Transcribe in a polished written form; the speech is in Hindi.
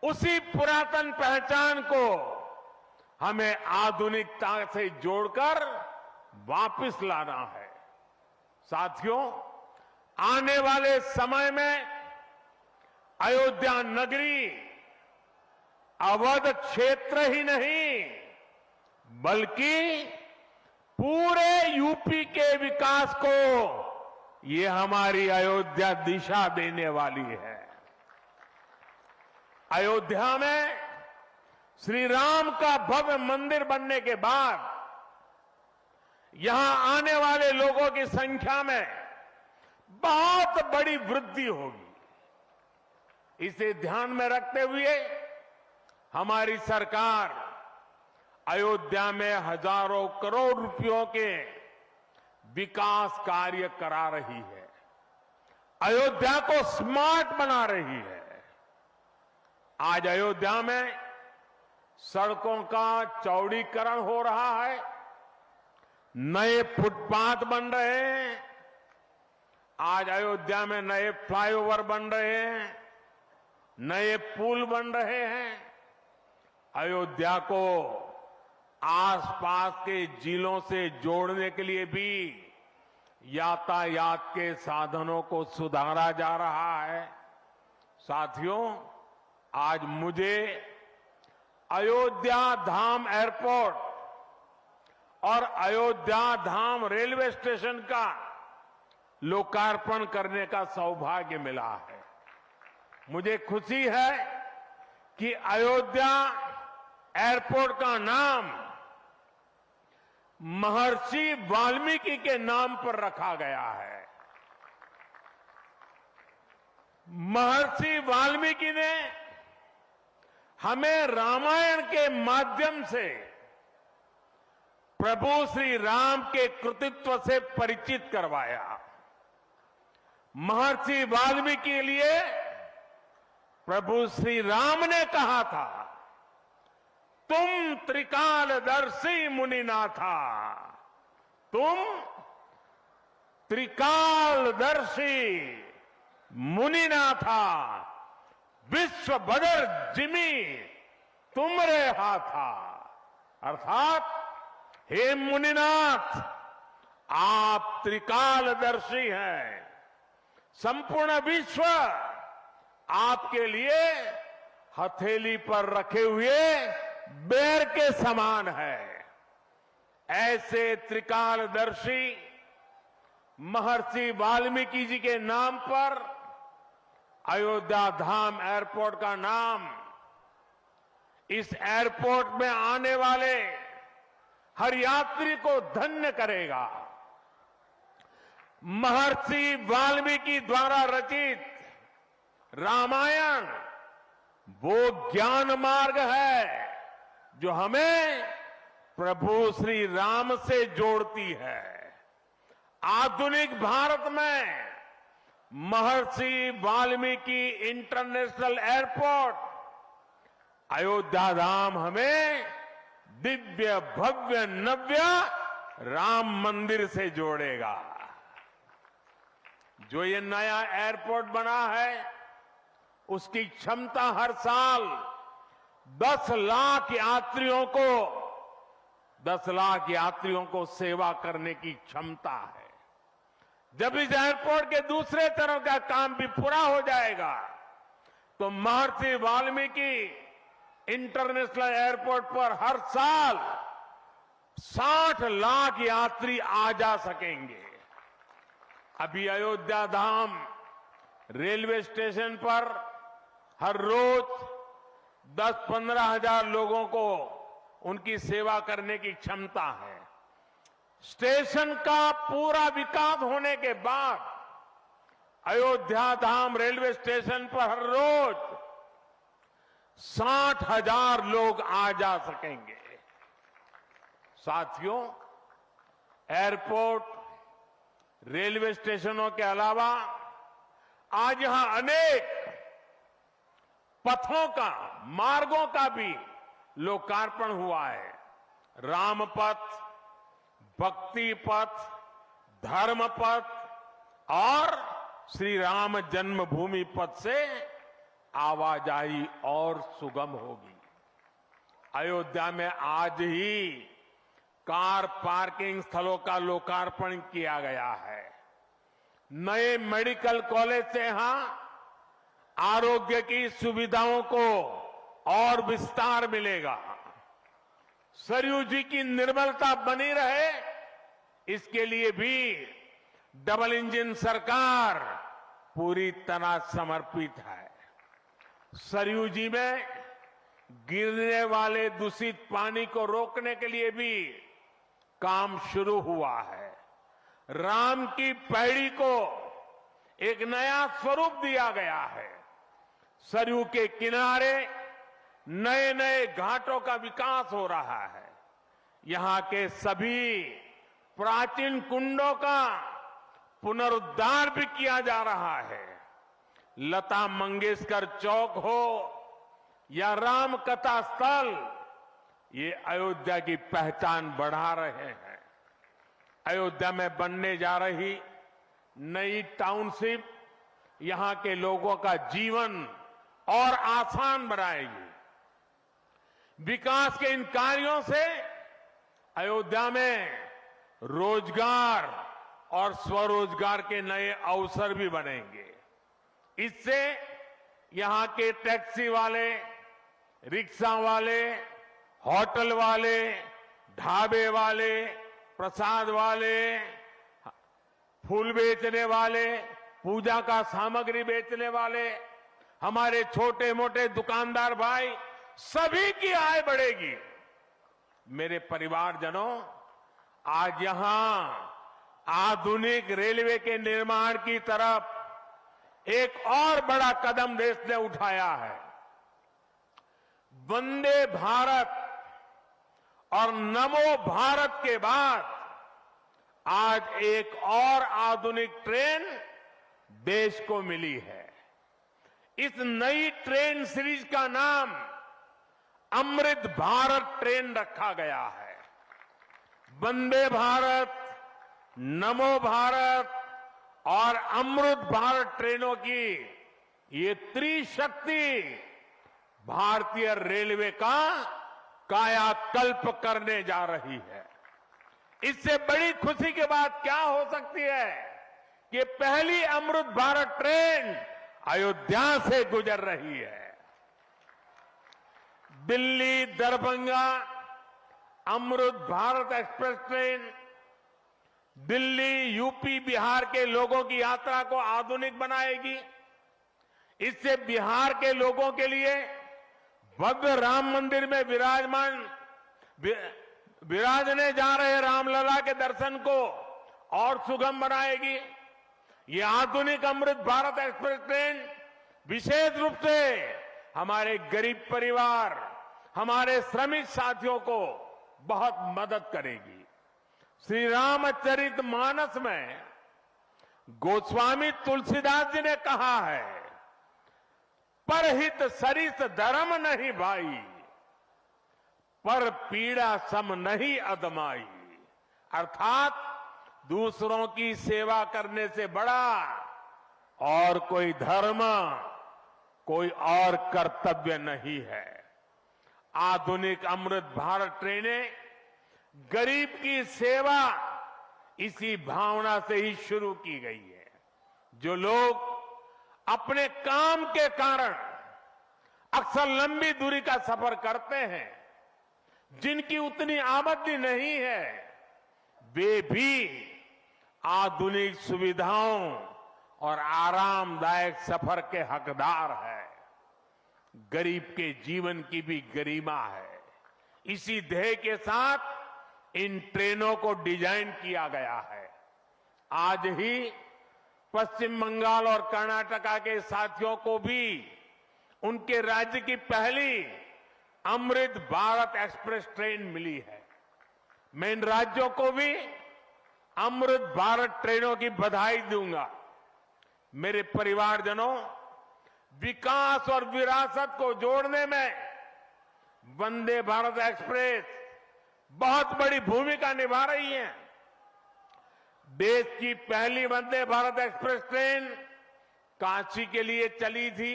उसी पुरातन पहचान को हमें आधुनिकता से जोड़कर वापस लाना है। साथियों, आने वाले समय में अयोध्या नगरी अवध क्षेत्र ही नहीं बल्कि पूरे यूपी के विकास को ये हमारी अयोध्या दिशा देने वाली है। अयोध्या में श्री राम का भव्य मंदिर बनने के बाद यहां आने वाले लोगों की संख्या में बहुत बड़ी वृद्धि होगी। इसे ध्यान में रखते हुए हमारी सरकार अयोध्या में हजारों करोड़ रुपयों के विकास कार्य करा रही है, अयोध्या को स्मार्ट बना रही है। आज अयोध्या में सड़कों का चौड़ीकरण हो रहा है, नए फुटपाथ बन रहे हैं, आज अयोध्या में नए फ्लाईओवर बन रहे हैं, नए पुल बन रहे हैं। अयोध्या को आसपास के जिलों से जोड़ने के लिए भी यातायात के साधनों को सुधारा जा रहा है। साथियों, आज मुझे अयोध्या धाम एयरपोर्ट और अयोध्या धाम रेलवे स्टेशन का लोकार्पण करने का सौभाग्य मिला है। मुझे खुशी है कि अयोध्या एयरपोर्ट का नाम महर्षि वाल्मीकि के नाम पर रखा गया है। महर्षि वाल्मीकि ने हमें रामायण के माध्यम से प्रभु श्री राम के कृतित्व से परिचित करवाया। महर्षि वाल्मीकि के लिए प्रभु श्री राम ने कहा था, तुम त्रिकालदर्शी मुनिनाथा, तुम त्रिकालदर्शी मुनिनाथा, विश्व बदर जिमी तुमरे हाथा। अर्थात हे मुनिनाथ, आप त्रिकालदर्शी हैं, संपूर्ण विश्व आपके लिए हथेली पर रखे हुए बेर के समान है। ऐसे त्रिकालदर्शी महर्षि वाल्मीकि जी के नाम पर अयोध्या धाम एयरपोर्ट का नाम इस एयरपोर्ट में आने वाले हर यात्री को धन्य करेगा। महर्षि वाल्मीकि द्वारा रचित रामायण वो ज्ञान मार्ग है जो हमें प्रभु श्री राम से जोड़ती है। आधुनिक भारत में महर्षि वाल्मीकि इंटरनेशनल एयरपोर्ट अयोध्या धाम हमें दिव्य भव्य नव्य राम मंदिर से जोड़ेगा। जो ये नया एयरपोर्ट बना है उसकी क्षमता हर साल 10 लाख यात्रियों को सेवा करने की क्षमता है। जब इस एयरपोर्ट के दूसरे तरफ का काम भी पूरा हो जाएगा तो महर्षि वाल्मीकि इंटरनेशनल एयरपोर्ट पर हर साल 60 लाख यात्री आ जा सकेंगे। अभी अयोध्या धाम रेलवे स्टेशन पर हर रोज 10-15 हजार लोगों को उनकी सेवा करने की क्षमता है। स्टेशन का पूरा विकास होने के बाद अयोध्या धाम रेलवे स्टेशन पर हर रोज 60,000 लोग आ जा सकेंगे। साथियों, एयरपोर्ट, रेलवे स्टेशनों के अलावा आज यहां अनेक पथों का, मार्गों का भी लोकार्पण हुआ है। राम पथ, भक्ति पथ, धर्म पथ और श्री राम जन्मभूमि पथ से आवाजाही और सुगम होगी। अयोध्या में आज ही कार पार्किंग स्थलों का लोकार्पण किया गया है। नए मेडिकल कॉलेज से यहां आरोग्य की सुविधाओं को और विस्तार मिलेगा। सरयू जी की निर्मलता बनी रहे, इसके लिए भी डबल इंजन सरकार पूरी तरह समर्पित है। सरयू जी में गिरने वाले दूषित पानी को रोकने के लिए भी काम शुरू हुआ है। राम की पैड़ी को एक नया स्वरूप दिया गया है। सरयू के किनारे नए नए घाटों का विकास हो रहा है। यहां के सभी प्राचीन कुंडों का पुनरुद्धार भी किया जा रहा है। लता मंगेशकर चौक हो या राम कथा स्थल, ये अयोध्या की पहचान बढ़ा रहे हैं। अयोध्या में बनने जा रही नई टाउनशिप यहां के लोगों का जीवन और आसान बनाएगी। विकास के इन कार्यों से अयोध्या में रोजगार और स्वरोजगार के नए अवसर भी बनेंगे। इससे यहां के टैक्सी वाले, रिक्शा वाले, होटल वाले, ढाबे वाले, प्रसाद वाले, फूल बेचने वाले, पूजा का सामग्री बेचने वाले, हमारे छोटे मोटे दुकानदार भाई, सभी की आय बढ़ेगी। मेरे परिवारजनों, आज यहां आधुनिक रेलवे के निर्माण की तरफ एक और बड़ा कदम देश ने उठाया है। वंदे भारत और नमो भारत के बाद आज एक और आधुनिक ट्रेन देश को मिली है। इस नई ट्रेन सीरीज का नाम अमृत भारत ट्रेन रखा गया है। वंदे भारत, नमो भारत और अमृत भारत ट्रेनों की ये त्रिशक्ति भारतीय रेलवे का कायाकल्प करने जा रही है। इससे बड़ी खुशी की बात क्या हो सकती है कि पहली अमृत भारत ट्रेन अयोध्या से गुजर रही है। Delhi Darbhanga Amrit Bharat express train Delhi, UP, Bihar के लोगों की यात्रा को आधुनिक बनाएगी। इससे बिहार के लोगों के लिए भव्य राम मंदिर में विराजने जा रहे रामलला के दर्शन को और सुगम बनाएगी। ये आधुनिक अमृत भारत एक्सप्रेस ट्रेन विशेष रूप से हमारे गरीब परिवार, हमारे श्रमिक साथियों को बहुत मदद करेगी। श्री रामचरित मानस में गोस्वामी तुलसीदास जी ने कहा है, परहित सरिस धर्म नहीं भाई, पर पीड़ा सम नहीं अदमाई। अर्थात दूसरों की सेवा करने से बड़ा और कोई धर्म, कोई और कर्तव्य नहीं है। आधुनिक अमृत भारत ट्रेनें गरीब की सेवा इसी भावना से ही शुरू की गई है। जो लोग अपने काम के कारण अक्सर लंबी दूरी का सफर करते हैं, जिनकी उतनी आमदनी नहीं है, वे भी आधुनिक सुविधाओं और आरामदायक सफर के हकदार हैं। गरीब के जीवन की भी गरिमा है। इसी ध्येय के साथ इन ट्रेनों को डिजाइन किया गया है। आज ही पश्चिम बंगाल और कर्नाटका के साथियों को भी उनके राज्य की पहली अमृत भारत एक्सप्रेस ट्रेन मिली है। मैं इन राज्यों को भी अमृत भारत ट्रेनों की बधाई दूंगा। मेरे परिवारजनों, विकास और विरासत को जोड़ने में वंदे भारत एक्सप्रेस बहुत बड़ी भूमिका निभा रही है। देश की पहली वंदे भारत एक्सप्रेस ट्रेन काशी के लिए चली थी।